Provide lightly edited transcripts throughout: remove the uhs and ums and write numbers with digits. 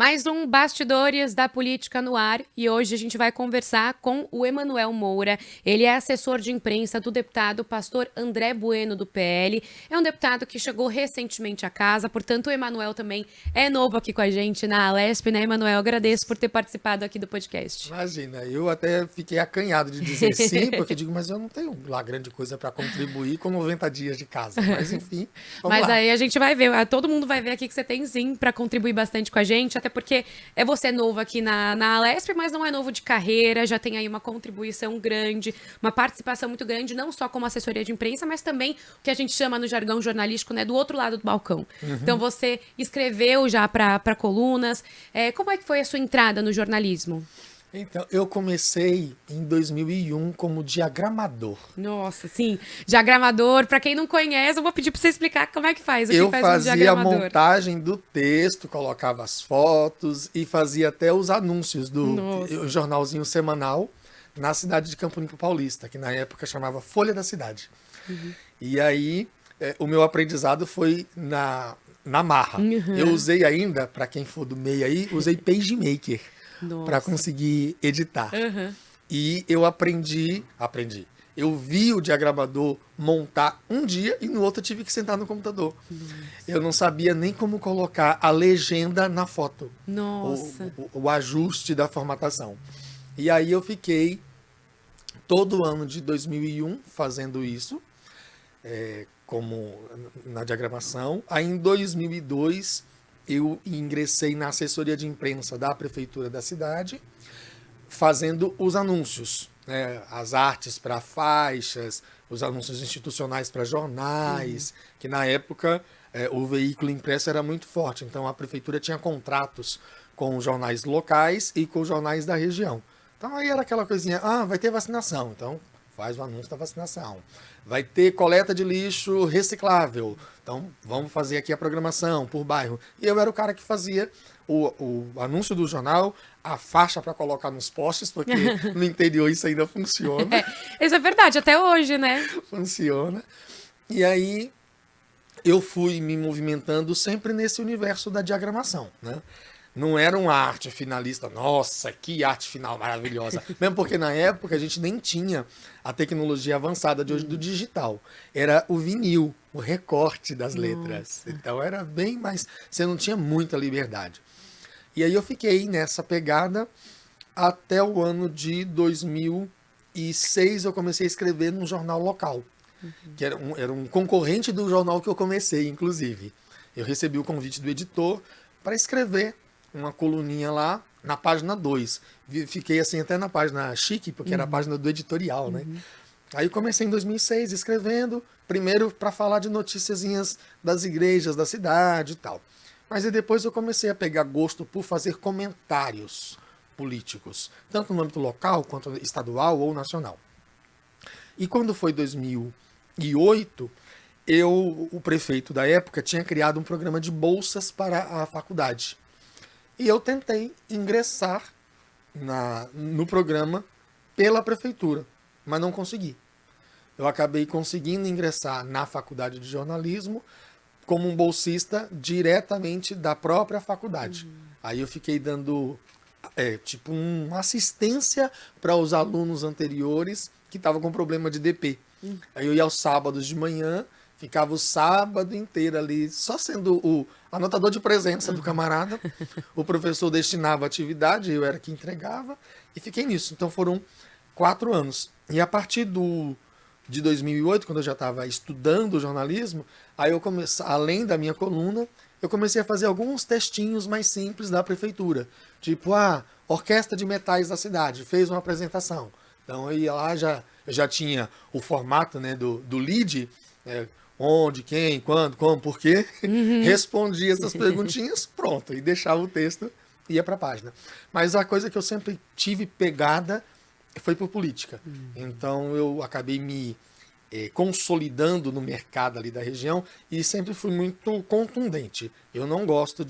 Mais um Bastidores da Política no ar e hoje a gente vai conversar com o Emanuel Moura. Ele é assessor de imprensa do deputado pastor André Bueno, do PL. É um deputado que chegou recentemente à casa, portanto o Emanuel também é novo aqui com a gente na Alesp, né, Emanuel? Agradeço por ter participado aqui do podcast. Imagina, eu até fiquei acanhado de dizer sim, porque eu digo, mas eu não tenho lá grande coisa para contribuir com 90 dias de casa. Mas enfim, vamos Mas lá. aí a gente vai ver, todo mundo vai ver aqui que você tem sim para contribuir bastante com a gente, até porque você é novo aqui na Alesp, mas não é novo de carreira, já tem aí uma contribuição grande, uma participação muito grande, não só como assessoria de imprensa, mas também o que a gente chama no jargão jornalístico, né, do outro lado do balcão. Então você escreveu já para colunas. Como é que foi a sua entrada no jornalismo? Então, eu comecei em 2001 como diagramador. Nossa, sim. Diagramador, para quem não conhece, eu vou pedir para você explicar como é que faz. O que Eu faz um fazia a diagramador? montagem do texto, colocava as fotos e fazia até os anúncios do Nossa. jornalzinho semanal na cidade de Campo Limpo Paulista, que na época chamava Folha da Cidade. E aí, o meu aprendizado foi na marra. Eu usei ainda, para quem for do meio aí, usei PageMaker para conseguir editar. E eu aprendi. Eu vi o diagramador montar um dia e no outro eu tive que sentar no computador. Eu não sabia nem como colocar a legenda na foto. Nossa. O ajuste da formatação. E aí eu fiquei todo ano de 2001 fazendo isso, como na diagramação. Aí em 2002 eu ingressei na assessoria de imprensa da prefeitura da cidade, fazendo os anúncios, né? As artes para faixas, os anúncios institucionais para jornais, que na época o veículo impresso era muito forte. Então a prefeitura tinha contratos com os jornais locais e com os jornais da região. Então aí era aquela coisinha, vai ter vacinação, então faz o anúncio da vacinação. Vai ter coleta de lixo reciclável, então vamos fazer aqui a programação por bairro. E eu era o cara que fazia o anúncio do jornal, a faixa para colocar nos postes, porque no interior isso ainda funciona. Isso é verdade, até hoje, né? Funciona. E aí eu fui me movimentando sempre nesse universo da diagramação, né? Não era uma arte finalista, nossa, que arte final maravilhosa. Mesmo porque na época a gente nem tinha a tecnologia avançada de hoje do digital. Era o vinil, o recorte das letras. Então era bem mais... Você não tinha muita liberdade. E aí eu fiquei nessa pegada até o ano de 2006. Eu comecei a escrever num jornal local, que era um concorrente do jornal que eu comecei, inclusive. Eu recebi o convite do editor para escrever uma coluninha lá na página 2. Fiquei assim até na página chique, porque era a página do editorial, né? Aí comecei em 2006 escrevendo, primeiro para falar de noticiazinhas das igrejas da cidade e tal. Mas aí depois eu comecei a pegar gosto por fazer comentários políticos, tanto no âmbito local, quanto estadual ou nacional. E quando foi 2008, o prefeito da época tinha criado um programa de bolsas para a faculdade. E eu tentei ingressar no programa pela prefeitura, mas não consegui. Eu acabei conseguindo ingressar na faculdade de jornalismo como um bolsista diretamente da própria faculdade. Aí eu fiquei dando tipo uma assistência para os alunos anteriores que estavam com problema de DP. Aí eu ia aos sábados de manhã, ficava o sábado inteiro ali, só sendo o anotador de presença do camarada. O professor destinava a atividade, eu era que entregava, e fiquei nisso. Então foram 4 anos. E a partir de 2008, quando eu já estava estudando jornalismo, aí eu comecei, além da minha coluna, eu comecei a fazer alguns textinhos mais simples da prefeitura. Tipo, Orquestra de Metais da cidade fez uma apresentação. Então eu ia lá, eu já tinha o formato, né, do lead, onde, quem, quando, como, por quê. Respondia essas perguntinhas, pronto, e deixava o texto e ia para a página. Mas a coisa que eu sempre tive pegada foi por política. Então eu acabei me consolidando no mercado ali da região e sempre fui muito contundente. Eu não gosto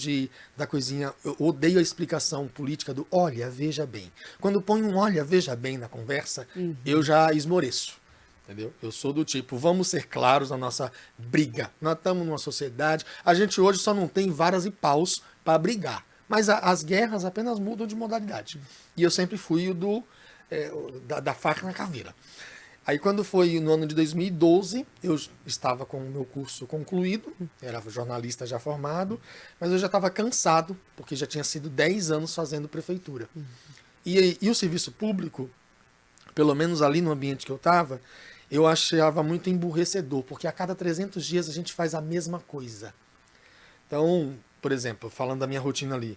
da coisinha, eu odeio a explicação política do olha, veja bem. Quando põe um olha, veja bem na conversa, eu já esmoreço. Entendeu? Eu sou do tipo, vamos ser claros na nossa briga. Nós estamos numa sociedade, a gente hoje só não tem varas e paus para brigar. Mas as guerras apenas mudam de modalidade. E eu sempre fui da faca na caveira. Aí quando foi no ano de 2012, eu estava com o meu curso concluído, era jornalista já formado, mas eu já estava cansado, porque já tinha sido 10 anos fazendo prefeitura. E o serviço público, pelo menos ali no ambiente que eu estava, eu achava muito emburrecedor, porque a cada 300 dias a gente faz a mesma coisa. Então, por exemplo, falando da minha rotina ali,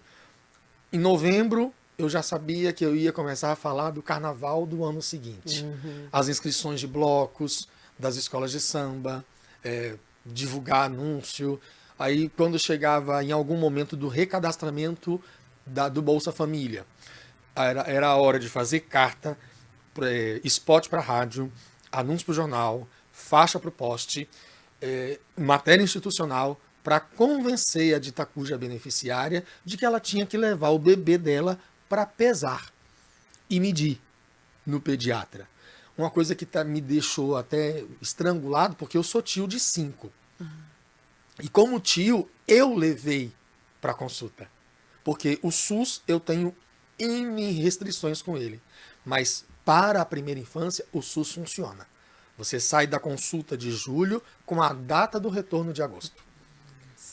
em novembro eu já sabia que eu ia começar a falar do carnaval do ano seguinte. As inscrições de blocos, das escolas de samba, divulgar anúncio. Aí, quando chegava em algum momento do recadastramento do Bolsa Família, era a hora de fazer carta, spot para rádio, anúncio para o jornal, faixa para o poste, matéria institucional, para convencer a dita cuja beneficiária de que ela tinha que levar o bebê dela para pesar e medir no pediatra. Uma coisa que me deixou até estrangulado, porque eu sou tio de 5. E como tio, eu levei para consulta. Porque o SUS, eu tenho N restrições com ele. Mas para a primeira infância, o SUS funciona. Você sai da consulta de julho com a data do retorno de agosto.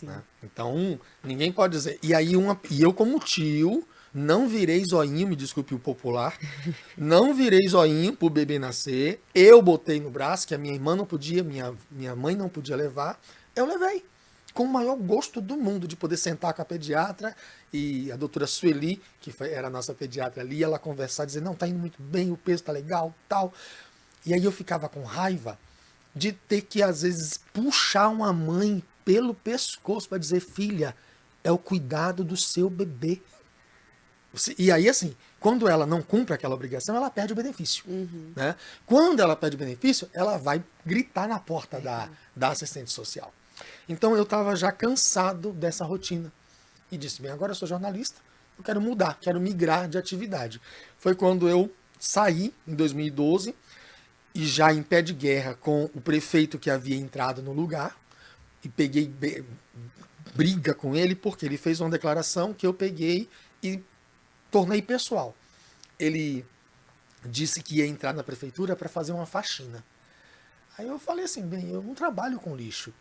Né? Então, ninguém pode dizer... E eu, como tio, não virei zoinho, me desculpe o popular, não virei zoinho pro bebê nascer. Eu botei no braço, que a minha irmã não podia, minha mãe não podia levar. Eu levei. Com o maior gosto do mundo de poder sentar com a pediatra e a doutora Sueli, que era a nossa pediatra ali, ela conversar, dizer, não, tá indo muito bem, o peso tá legal, tal. E aí eu ficava com raiva de ter que, às vezes, puxar uma mãe pelo pescoço para dizer, filha, é o cuidado do seu bebê. E aí, assim, quando ela não cumpre aquela obrigação, ela perde o benefício. Né? Quando ela perde o benefício, ela vai gritar na porta da assistente social. Então eu estava já cansado dessa rotina. E disse, bem, agora eu sou jornalista, eu quero mudar, quero migrar de atividade. Foi quando eu saí, em 2012, e já em pé de guerra com o prefeito que havia entrado no lugar, e peguei briga com ele, porque ele fez uma declaração que eu peguei e tornei pessoal. Ele disse que ia entrar na prefeitura para fazer uma faxina. Aí eu falei assim, bem, eu não trabalho com lixo.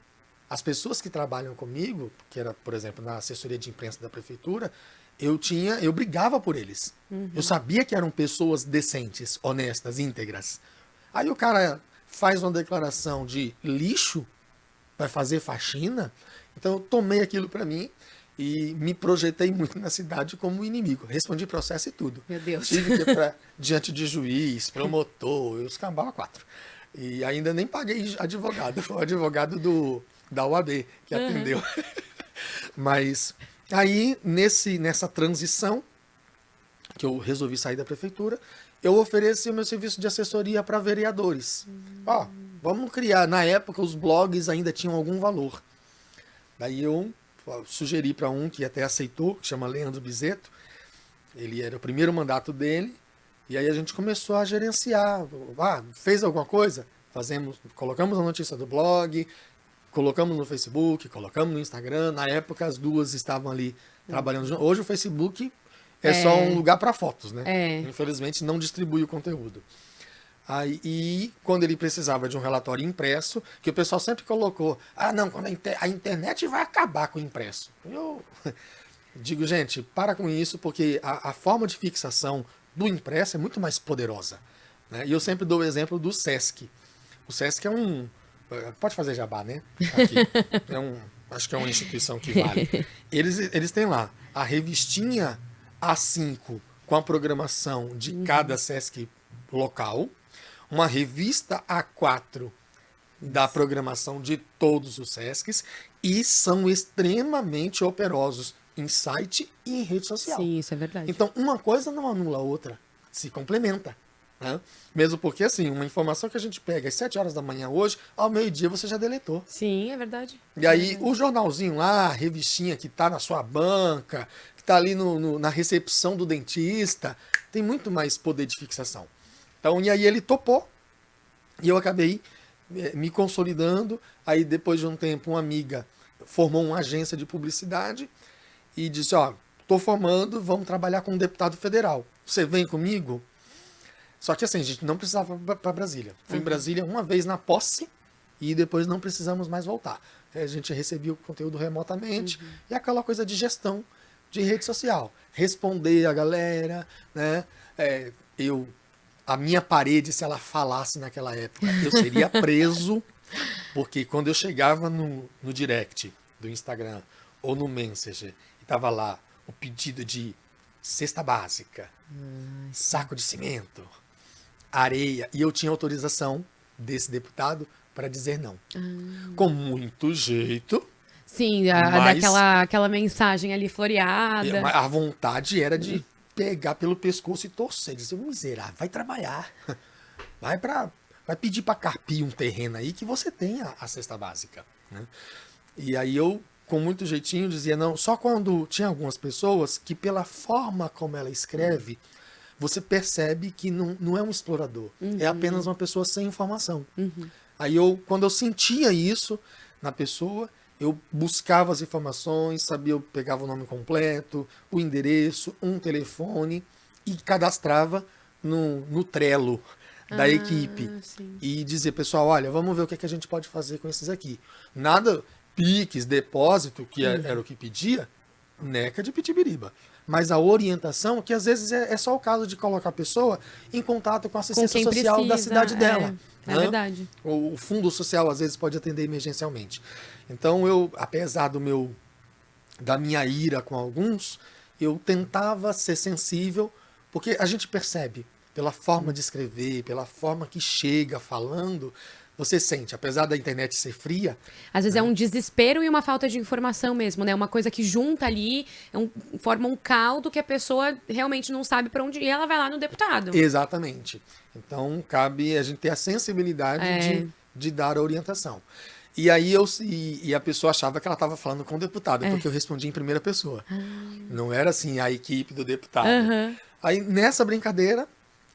As pessoas que trabalham comigo, que era, por exemplo, na assessoria de imprensa da prefeitura, eu brigava por eles. Eu sabia que eram pessoas decentes, honestas, íntegras. Aí o cara faz uma declaração de lixo para fazer faxina, então eu tomei aquilo para mim e me projetei muito na cidade como inimigo. Respondi processo e tudo. Meu Deus. Tive que ir diante de juiz, promotor, os cambau 4. E ainda nem paguei advogado. Foi o advogado da UAB que atendeu. Mas aí, nessa transição, que eu resolvi sair da prefeitura, eu ofereci o meu serviço de assessoria para vereadores. Ó, vamos criar. Na época, os blogs ainda tinham algum valor. Daí eu sugeri para um que até aceitou, que chama Leandro Bizeto. Ele era o primeiro mandato dele. E aí a gente começou a gerenciar. Fez alguma coisa? Colocamos a notícia do blog, colocamos no Facebook, colocamos no Instagram. Na época as duas estavam ali trabalhando junto. Hoje o Facebook é só um lugar para fotos, né? Infelizmente não distribui o conteúdo. Aí, e quando ele precisava de um relatório impresso, que o pessoal sempre colocou, não, quando a internet vai acabar com o impresso. Eu digo, gente, para com isso, porque a forma de fixação do impresso é muito mais poderosa. Né? E eu sempre dou o exemplo do Sesc. O Sesc é pode fazer jabá, né? Aqui. Acho que é uma instituição que vale. Eles têm lá a revistinha A5 com a programação de cada Sesc local, uma revista A4 da programação de todos os Sescs, e são extremamente operosos em site e em rede social. Sim, isso é verdade. Então, uma coisa não anula a outra, se complementa. Né? Mesmo porque, assim, uma informação que a gente pega às 7 horas da manhã hoje, ao meio-dia você já deletou. Sim, é verdade. E aí, o jornalzinho lá, a revistinha que tá na sua banca, que tá ali na recepção do dentista, tem muito mais poder de fixação. Então, e aí ele topou, e eu acabei me consolidando. Aí, depois de um tempo, uma amiga formou uma agência de publicidade e disse, tô formando, vamos trabalhar com um deputado federal. Você vem comigo? Só que assim, a gente não precisava para Brasília. Fui em Brasília uma vez na posse e depois não precisamos mais voltar. A gente recebia o conteúdo remotamente e aquela coisa de gestão de rede social. Responder a galera, né? A minha parede, se ela falasse naquela época, eu seria preso, porque quando eu chegava no direct do Instagram ou no Messenger e tava lá o pedido de cesta básica, saco de cimento, areia, e eu tinha autorização desse deputado para dizer não. Com muito jeito. Sim, mas daquela mensagem ali floreada. a vontade era de pegar pelo pescoço e torcer, dizer, miserável, vai trabalhar. Vai pedir para carpir um terreno aí que você tenha a cesta básica. Né? E aí eu, com muito jeitinho, dizia não, só quando tinha algumas pessoas que pela forma como ela escreve, você percebe que não é um explorador, é apenas uma pessoa sem informação. Aí quando eu sentia isso na pessoa, eu buscava as informações, sabia, eu pegava o nome completo, o endereço, um telefone e cadastrava no Trello da equipe. Sim. E dizer, pessoal, olha, vamos ver o que a gente pode fazer com esses aqui. Nada, Pix, depósito, que era o que pedia, neca de pitibiriba. Mas a orientação, que às vezes é só o caso de colocar a pessoa em contato com a assistência social da cidade dela. É verdade. O fundo social, às vezes, pode atender emergencialmente. Então, apesar da minha ira com alguns, eu tentava ser sensível, porque a gente percebe, pela forma de escrever, pela forma que chega falando, você sente, apesar da internet ser fria... Às vezes é um desespero e uma falta de informação mesmo, né? Uma coisa que junta ali, forma um caldo que a pessoa realmente não sabe para onde ir, ela vai lá no deputado. Exatamente. Então, cabe a gente ter a sensibilidade de dar a orientação. E aí a pessoa achava que ela estava falando com o deputado, porque eu respondia em primeira pessoa. Não era assim a equipe do deputado. Aí, nessa brincadeira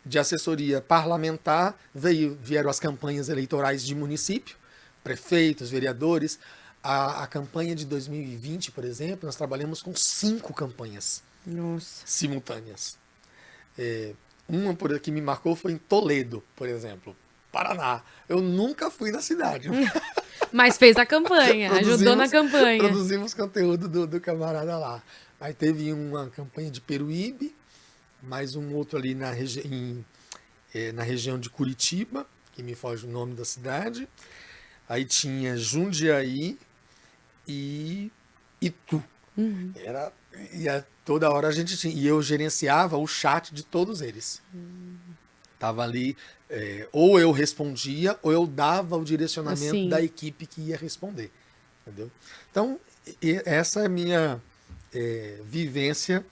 de assessoria parlamentar, vieram as campanhas eleitorais de município, prefeitos, vereadores. A campanha de 2020, por exemplo, nós trabalhamos com 5 campanhas simultâneas. Uma que me marcou foi em Toledo, por exemplo, Paraná. Eu nunca fui na cidade. Mas fez a campanha, ajudou na campanha. Produzimos conteúdo do camarada lá. Aí teve uma campanha de Peruíbe, mais um outro ali na região de Curitiba, que me foge o nome da cidade. Aí tinha Jundiaí e Itu. Toda hora a gente tinha. E eu gerenciava o chat de todos eles. Tava ali, ou eu respondia, ou eu dava o direcionamento da equipe que ia responder. Entendeu? Então, essa é a minha vivência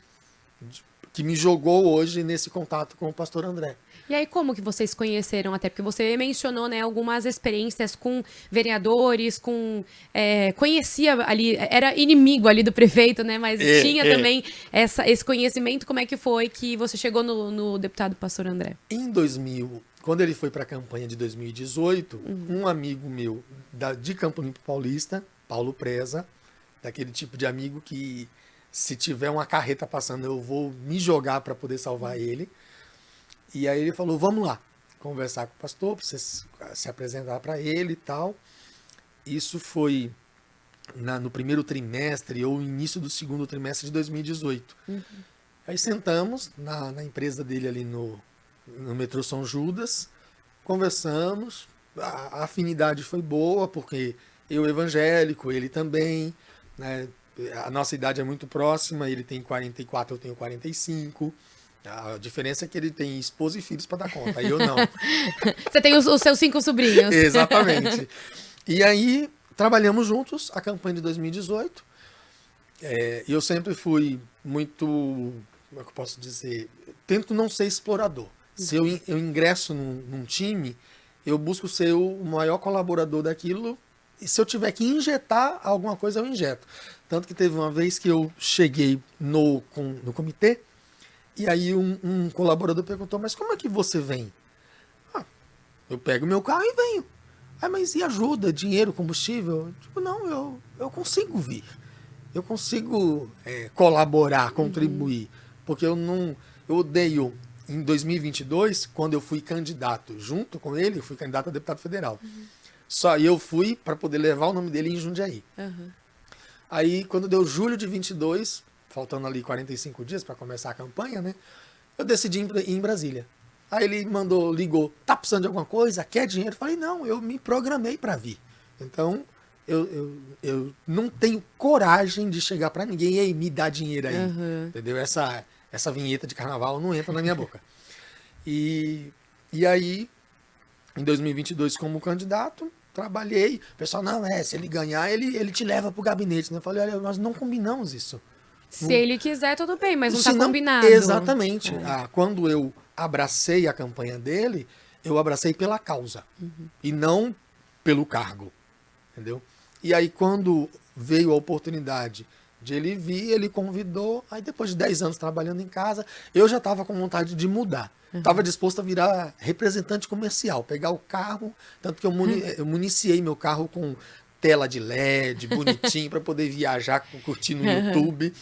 que me jogou hoje nesse contato com o pastor André. E aí, como que vocês conheceram até? Porque você mencionou, né, algumas experiências com vereadores, conhecia ali, era inimigo ali do prefeito, né? Mas tinha também esse conhecimento. Como é que foi que você chegou no deputado pastor André? Em 2000, quando ele foi para a campanha de 2018, um amigo meu de Campo Limpo Paulista, Paulo Preza, daquele tipo de amigo que se tiver uma carreta passando, eu vou me jogar para poder salvar ele. E aí ele falou, vamos lá, conversar com o pastor, para você se apresentar para ele e tal. Isso foi no primeiro trimestre ou início do segundo trimestre de 2018. Aí sentamos na empresa dele ali no metrô São Judas, conversamos, a afinidade foi boa, porque eu evangélico, ele também, né? A nossa idade é muito próxima, ele tem 44, eu tenho 45. A diferença é que ele tem esposa e filhos para dar conta, aí eu não. Você tem os seus 5 sobrinhos. Exatamente. E aí, trabalhamos juntos a campanha de 2018. E eu sempre fui muito, como é que eu posso dizer? Tento não ser explorador. Se eu ingresso num time, eu busco ser o maior colaborador daquilo. E se eu tiver que injetar alguma coisa, eu injeto. Tanto que teve uma vez que eu cheguei no comitê, e aí um colaborador perguntou, mas como é que você vem? Eu pego meu carro e venho. Mas e ajuda, dinheiro, combustível? Tipo, não, eu consigo vir. eu consigo colaborar, contribuir. Porque eu odeio, em 2022, quando eu fui candidato junto com ele, eu fui candidato a deputado federal. Só eu fui para poder levar o nome dele em Jundiaí. Aí, quando deu julho de 22, faltando ali 45 dias para começar a campanha, né? Eu decidi ir em Brasília. Aí ele ligou, tá precisando de alguma coisa? Quer dinheiro? Eu falei, não, eu me programei para vir. Então, eu não tenho coragem de chegar para ninguém e aí, me dá dinheiro aí. Entendeu? Essa vinheta de carnaval não entra na minha boca. E aí, em 2022, como candidato, trabalhei. O pessoal, não, se ele ganhar, ele te leva pro gabinete. Eu falei, olha, nós não combinamos isso. Se ele quiser, tudo bem, mas não tá combinado. Exatamente. Quando eu abracei a campanha dele, eu abracei pela causa. E não pelo cargo. Entendeu? E aí, quando veio a oportunidade de ele vir, ele convidou. Aí, depois de 10 anos trabalhando em casa, eu já estava com vontade de mudar. Estava disposto a virar representante comercial, pegar o carro, tanto que eu municiei meu carro com tela de LED, bonitinho, para poder viajar, curtir no YouTube.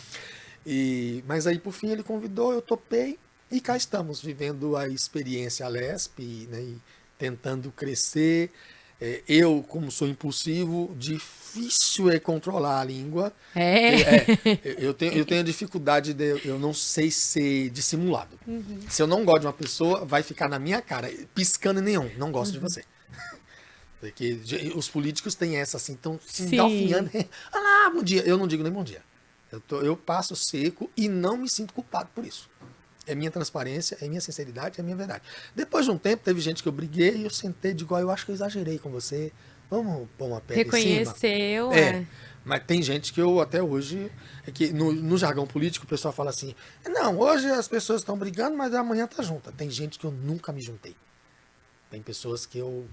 Mas aí, por fim, ele convidou, eu topei, e cá estamos, vivendo a experiência Alesp, né, e tentando crescer. Eu, como sou impulsivo, difícil é controlar a língua. Eu tenho a dificuldade eu não sei ser dissimulado. Se eu não gosto de uma pessoa, vai ficar na minha cara, piscando em nenhum, não gosto de você. Porque os políticos têm essa assim, estão se engalfinhando. Olá, bom dia. Eu não digo nem bom dia. Eu passo seco e não me sinto culpado por isso. É minha transparência, é minha sinceridade, é minha verdade. Depois de um tempo, teve gente que eu briguei e eu sentei e digo, eu acho que eu exagerei com você. Vamos pôr uma pedra em cima. Reconheceu, Mas tem gente que eu até hoje... que no jargão político o pessoal fala assim, não, hoje as pessoas estão brigando, mas amanhã tá junta. Tem gente que eu nunca me juntei. Tem pessoas que eu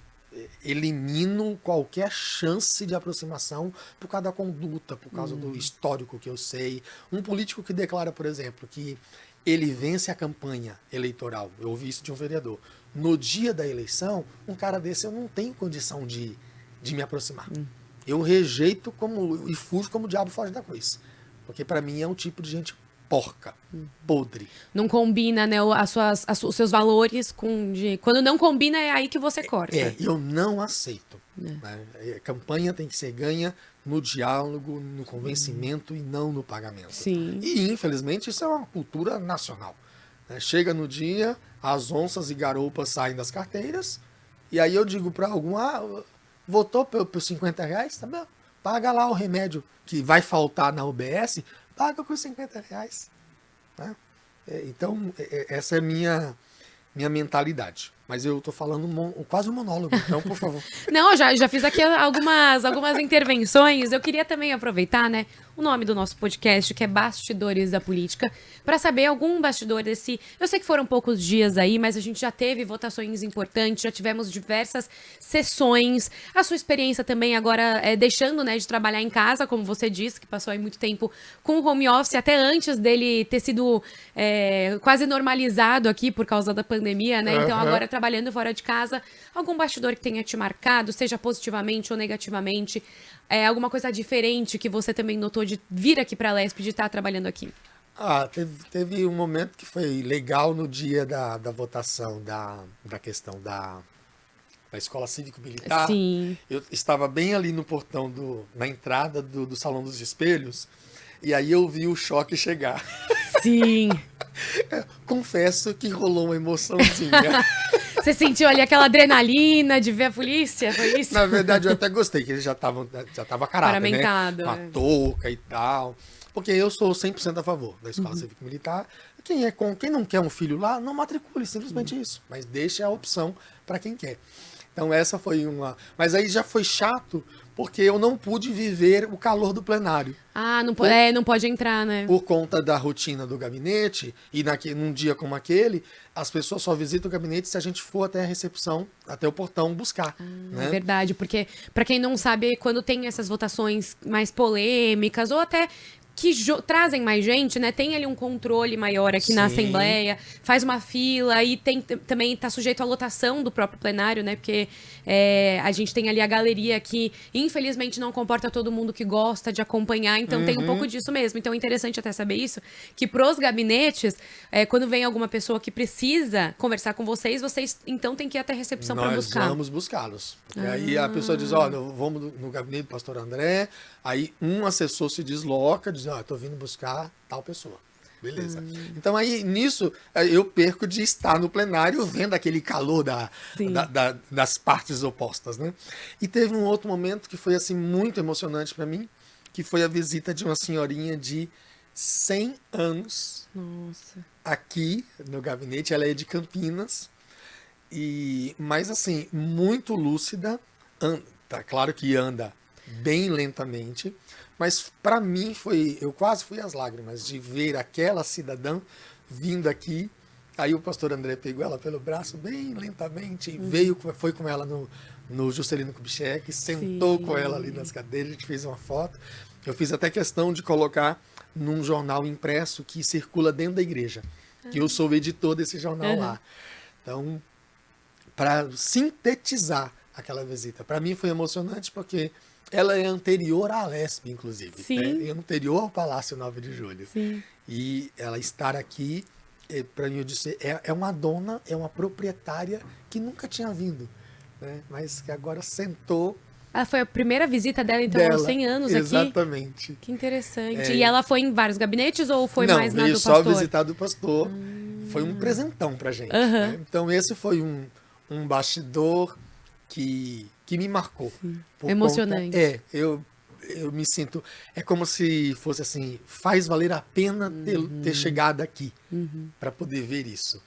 elimino qualquer chance de aproximação por causa da conduta, por causa do histórico que eu sei. Um político que declara, por exemplo, que ele vence a campanha eleitoral, eu ouvi isso de um vereador, no dia da eleição, um cara desse eu não tenho condição de me aproximar. Eu rejeito e fujo como o diabo foge da cruz. Porque para mim é um tipo de gente porca, podre. Não combina, né, os seus valores quando não combina, é aí que você corta. Eu não aceito. Né? A campanha tem que ser ganha no diálogo, no convencimento e não no pagamento. Sim. E, infelizmente, isso é uma cultura nacional. Né? Chega no dia, as onças e garoupas saem das carteiras, e aí eu digo para algum, votou por 50 reais, tá bom? Paga lá o remédio que vai faltar na UBS, paga com 50 reais. Né? Então, essa é a minha mentalidade. Mas eu tô falando quase um monólogo, então, por favor. Não, já fiz aqui algumas intervenções. Eu queria também aproveitar, né, o nome do nosso podcast, que é Bastidores da Política, para saber algum bastidor desse... Eu sei que foram poucos dias aí, mas a gente já teve votações importantes, já tivemos diversas sessões. A sua experiência também agora deixando, né, de trabalhar em casa, como você disse, que passou aí muito tempo com o home office, até antes dele ter sido quase normalizado aqui por causa da pandemia, né? Então agora trabalhando fora de casa, algum bastidor que tenha te marcado, seja positivamente ou negativamente, alguma coisa diferente que você também notou de vir aqui para a Alesp, de estar trabalhando aqui? Teve um momento que foi legal no dia da votação da questão da Escola Cívico-Militar. Sim. Eu estava bem ali no portão, na entrada do Salão dos Espelhos, e aí eu vi o choque chegar. Sim. Confesso que rolou uma emoçãozinha. Você sentiu ali aquela adrenalina de ver a polícia? Foi isso? Na verdade, eu até gostei, que ele já tava caráter, paramentado, né? Com a touca e tal. Porque eu sou 100% a favor da Escola Cívico-Militar. Quem não quer um filho lá, não matricule, simplesmente isso. Mas deixe a opção para quem quer. Então essa foi uma... Mas aí já foi chato, porque eu não pude viver o calor do plenário. Não pode entrar, né? Por conta da rotina do gabinete, e num dia como aquele, as pessoas só visitam o gabinete se a gente for até a recepção, até o portão buscar. Né? É verdade, porque, para quem não sabe, quando tem essas votações mais polêmicas, ou até que trazem mais gente, né? Tem ali um controle maior aqui na Sim. Assembleia, faz uma fila e também está sujeito à lotação do próprio plenário, né? Porque a gente tem ali a galeria que, infelizmente, não comporta todo mundo que gosta de acompanhar, então tem um pouco disso mesmo. Então é interessante até saber isso, que pros gabinetes, quando vem alguma pessoa que precisa conversar com vocês então tem que ir até a recepção para buscar. Nós vamos buscá-los. Porque aí a pessoa diz, olha, vamos no gabinete do pastor André, aí um assessor se desloca, diz, estou vindo buscar tal pessoa. Beleza. Então aí, nisso, eu perco de estar no plenário vendo aquele calor das partes opostas, né? E teve um outro momento que foi, assim, muito emocionante para mim, que foi a visita de uma senhorinha de 100 anos. Nossa. Aqui no gabinete. Ela é de Campinas. Mas assim, muito lúcida, tá claro que anda bem lentamente, mas para mim eu quase fui às lágrimas de ver aquela cidadã vindo aqui. Aí o pastor André pegou ela pelo braço bem lentamente, foi com ela no Juscelino Kubitschek, sentou com ela ali nas cadeiras, a gente fez uma foto. Eu fiz até questão de colocar num jornal impresso que circula dentro da igreja, que eu sou o editor desse jornal lá. Então, para sintetizar aquela visita. Para mim foi emocionante porque ela é anterior à Alesp, inclusive. Sim. É anterior ao Palácio 9 de Julho. Sim. E ela estar aqui, para mim, eu disse, é uma dona, é uma proprietária que nunca tinha vindo, né? Mas que agora sentou. Foi a primeira visita dela, então, aos 100 anos aqui? Exatamente. Que interessante. E ela foi em vários gabinetes ou foi mais na do pastor? Não, veio só visitar do pastor. Foi um presentão pra gente. Né? Então, esse foi um bastidor que me marcou. Emocionante. Eu me sinto... É como se fosse assim, faz valer a pena ter chegado aqui para poder ver isso.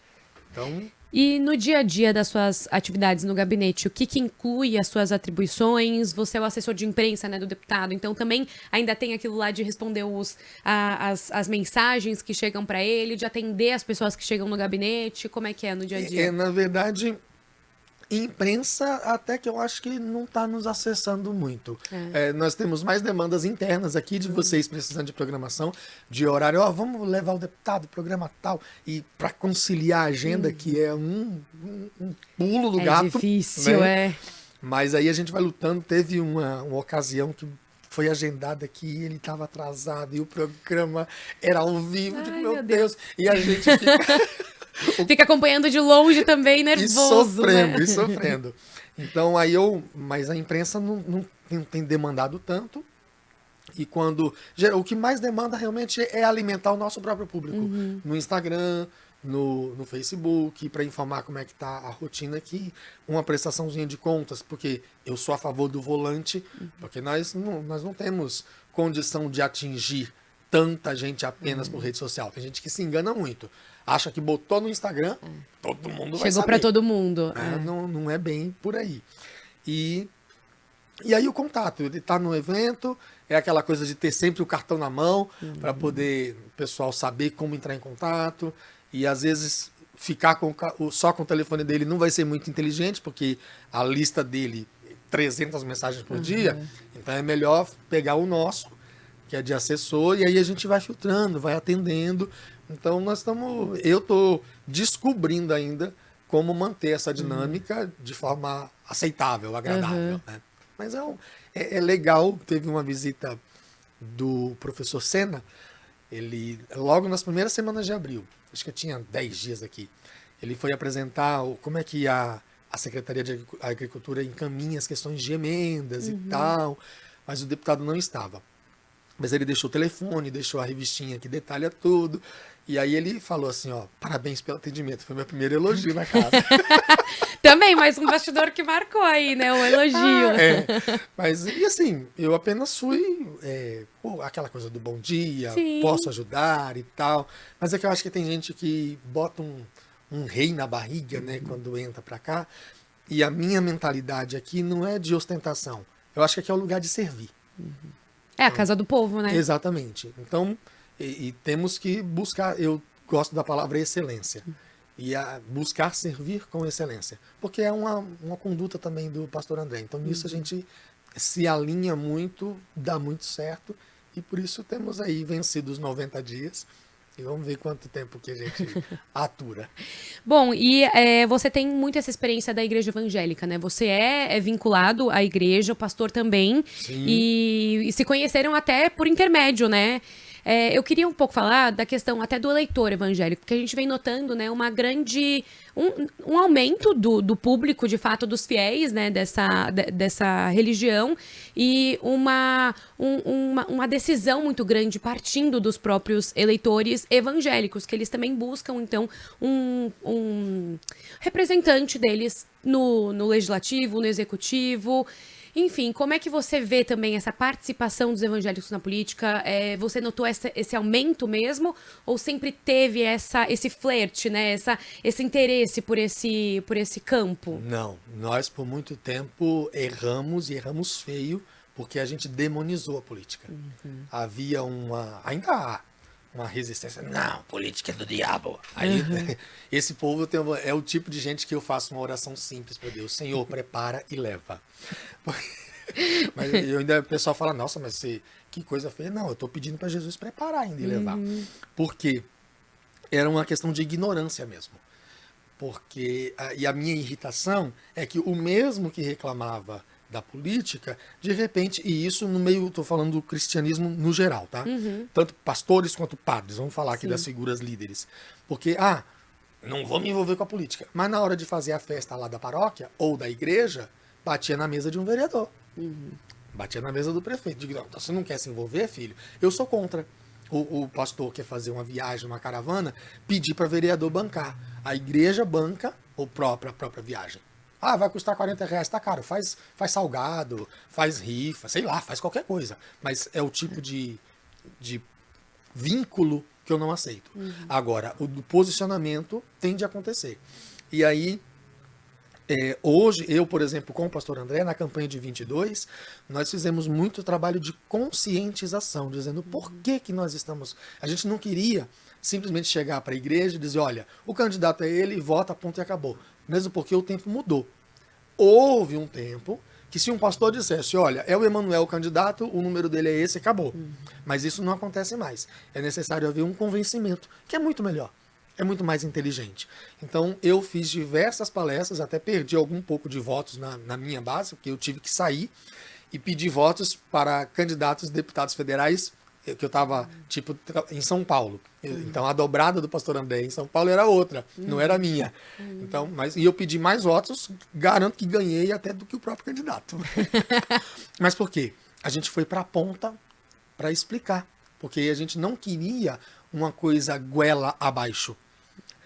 Então... E no dia a dia das suas atividades no gabinete, o que inclui as suas atribuições? Você é o assessor de imprensa, né, do deputado, então também ainda tem aquilo lá de responder as mensagens que chegam para ele, de atender as pessoas que chegam no gabinete. Como é que é no dia a dia? Na verdade, imprensa até que eu acho que não está nos acessando muito. Nós temos mais demandas internas aqui de vocês precisando de programação, de horário. Vamos levar o deputado, programa tal, e para conciliar a agenda, que é um pulo do gato. É difícil, né? Mas aí a gente vai lutando. Teve uma ocasião que foi agendada aqui, ele estava atrasado e o programa era ao vivo. Ai, digo, meu Deus! E a gente fica... Fica acompanhando de longe também, nervoso. E sofrendo. Então, mas a imprensa não tem demandado tanto. E o que mais demanda realmente é alimentar o nosso próprio público. No Instagram, no Facebook, para informar como é que está a rotina aqui. Uma prestaçãozinha de contas, porque eu sou a favor do volante, porque nós não temos condição de atingir tanta gente apenas por rede social. Tem gente que se engana muito. Acha que botou no Instagram, todo mundo vai saber. Chegou para todo mundo. Não é bem por aí. E aí o contato, ele tá no evento, é aquela coisa de ter sempre o cartão na mão, para poder o pessoal saber como entrar em contato. E às vezes ficar só com o telefone dele não vai ser muito inteligente, porque a lista dele, 300 mensagens por dia, então é melhor pegar o nosso, que é de assessor, e aí a gente vai filtrando, vai atendendo. Então eu estou descobrindo ainda como manter essa dinâmica de forma aceitável, agradável. Né? Mas é legal. Teve uma visita do professor Sena, ele, logo nas primeiras semanas de abril, acho que eu tinha 10 dias aqui, ele foi apresentar como é que a Secretaria de Agricultura encaminha as questões de emendas e tal, mas o deputado não estava. Mas ele deixou o telefone, deixou a revistinha que detalha tudo. E aí ele falou assim, parabéns pelo atendimento. Foi meu primeiro elogio na casa. Também, mais um bastidor que marcou aí, né? Um elogio. Mas, e assim, eu apenas fui aquela coisa do bom dia, Sim. Posso ajudar e tal. Mas é que eu acho que tem gente que bota um rei na barriga, né? Quando entra pra cá. E a minha mentalidade aqui não é de ostentação. Eu acho que aqui é o lugar de servir. É a casa do povo, né? Exatamente. Então, e temos que buscar, eu gosto da palavra excelência, e buscar servir com excelência, porque é uma conduta também do pastor André. Então, nisso a gente se alinha muito, dá muito certo, E por isso temos aí vencido os 90 dias. E vamos ver quanto tempo que a gente atura. Bom, e você tem muito essa experiência da igreja evangélica, né? Você é vinculado à igreja, o pastor também. Sim. E se conheceram até por intermédio, né? Eu queria um pouco falar da questão até do eleitor evangélico, porque a gente vem notando, né, uma grande... Um aumento do público, de fato, dos fiéis, né, dessa religião, e uma decisão muito grande partindo dos próprios eleitores evangélicos, que eles também buscam, então, um representante deles no legislativo, no executivo. Enfim, como é que você vê também essa participação dos evangélicos na política? Você notou esse aumento mesmo? Ou sempre teve esse flerte, né? Esse interesse por esse campo? Não, nós por muito tempo erramos e erramos feio porque a gente demonizou a política. Havia ainda há uma resistência. Não, política é do diabo. Aí, esse povo é o tipo de gente que eu faço uma oração simples para Deus. Senhor, prepara e leva. Mas o pessoal fala, nossa, mas que coisa feia. Não, eu estou pedindo para Jesus preparar ainda e levar. Porque era uma questão de ignorância mesmo. E a minha irritação é que o mesmo que reclamava da política, de repente, e isso no meio, estou falando do cristianismo no geral, tá? Tanto pastores quanto padres, vamos falar aqui das figuras líderes. Porque, não vou me envolver com a política. Mas na hora de fazer a festa lá da paróquia ou da igreja, batia na mesa de um vereador. Batia na mesa do prefeito. Digo, não, você não quer se envolver, filho? Eu sou contra. O pastor quer fazer uma viagem, uma caravana, pedir para vereador bancar. A igreja banca a própria viagem. Vai custar R$40, tá caro. Faz salgado, faz rifa, sei lá, faz qualquer coisa. Mas é o tipo de vínculo que eu não aceito. Agora, o do posicionamento tende a acontecer. E aí, hoje, eu, por exemplo, com o pastor André, na campanha de 22, nós fizemos muito trabalho de conscientização, dizendo por que nós estamos... A gente não queria simplesmente chegar para a igreja e dizer, olha, o candidato é ele, vota, ponto e acabou. Mesmo porque o tempo mudou. Houve um tempo que se um pastor dissesse, olha, é o Emanuel o candidato, o número dele é esse, acabou. Mas isso não acontece mais. É necessário haver um convencimento, que é muito melhor. É muito mais inteligente. Então, eu fiz diversas palestras, até perdi algum pouco de votos na minha base, porque eu tive que sair e pedir votos para candidatos deputados federais, que eu estava, em São Paulo. Então, a dobrada do pastor André em São Paulo era outra, não era a minha. Então, e eu pedi mais votos, garanto que ganhei até do que o próprio candidato. Mas por quê? A gente foi para a ponta para explicar, porque a gente não queria uma coisa goela abaixo.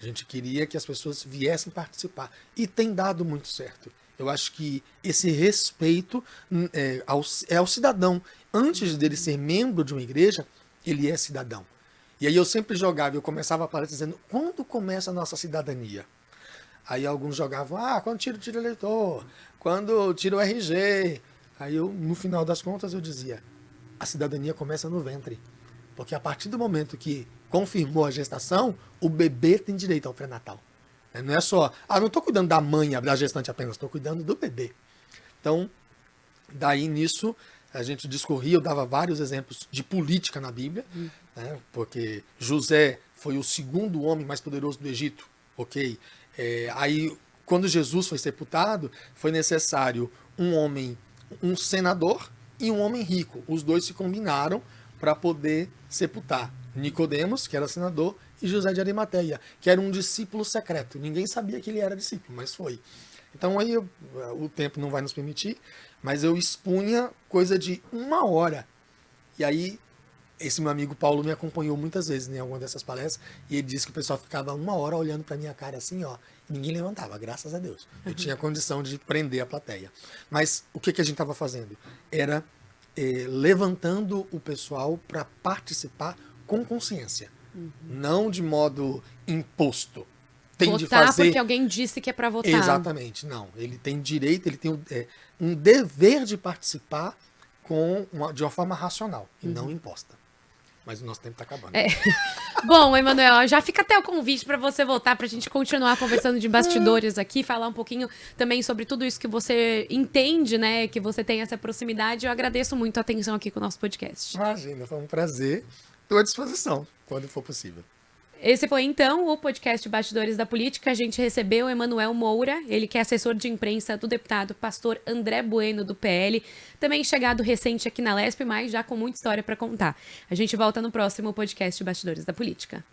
A gente queria que as pessoas viessem participar. E tem dado muito certo. Eu acho que esse respeito ao cidadão. Antes dele ser membro de uma igreja, ele é cidadão. E aí eu sempre jogava, eu começava a palestra dizendo, quando começa a nossa cidadania? Aí alguns jogavam, quando tira o título eleitor, quando tira o RG. Aí no final das contas, eu dizia, a cidadania começa no ventre. Porque a partir do momento que confirmou a gestação, o bebê tem direito ao pré-natal. Não é só, não estou cuidando da mãe, da gestante apenas, estou cuidando do bebê. Então, daí nisso, a gente discorria, eu dava vários exemplos de política na Bíblia, né, porque José foi o segundo homem mais poderoso do Egito, ok? Aí, quando Jesus foi sepultado, foi necessário um senador e um homem rico. Os dois se combinaram para poder sepultar Nicodemos, que era senador, e José de Arimateia, que era um discípulo secreto. Ninguém sabia que ele era discípulo, mas foi. Então aí o tempo não vai nos permitir, mas eu expunha coisa de 1 hora. E aí esse meu amigo Paulo me acompanhou muitas vezes em alguma dessas palestras, e ele disse que o pessoal ficava 1 hora olhando para minha cara assim, e ninguém levantava, graças a Deus. Eu tinha condição de prender a plateia. Mas o que a gente estava fazendo? Era levantando o pessoal para participar com consciência, não de modo imposto. Tem votar de fazer porque alguém disse que é para votar. Exatamente, não. Ele tem direito, ele tem um dever de participar de uma forma racional e não imposta. Mas o nosso tempo está acabando. Bom, Emanuel, já fica até o convite para você voltar, para a gente continuar conversando de bastidores aqui, falar um pouquinho também sobre tudo isso que você entende, né? Que você tem essa proximidade. Eu agradeço muito a atenção aqui com o nosso podcast. Imagina, foi um prazer. Estou à disposição, quando for possível. Esse foi, então, o podcast Bastidores da Política. A gente recebeu o Emanuel Moura, ele que é assessor de imprensa do deputado pastor André Bueno, do PL, também chegado recente aqui na Lesp, mas já com muita história para contar. A gente volta no próximo podcast Bastidores da Política.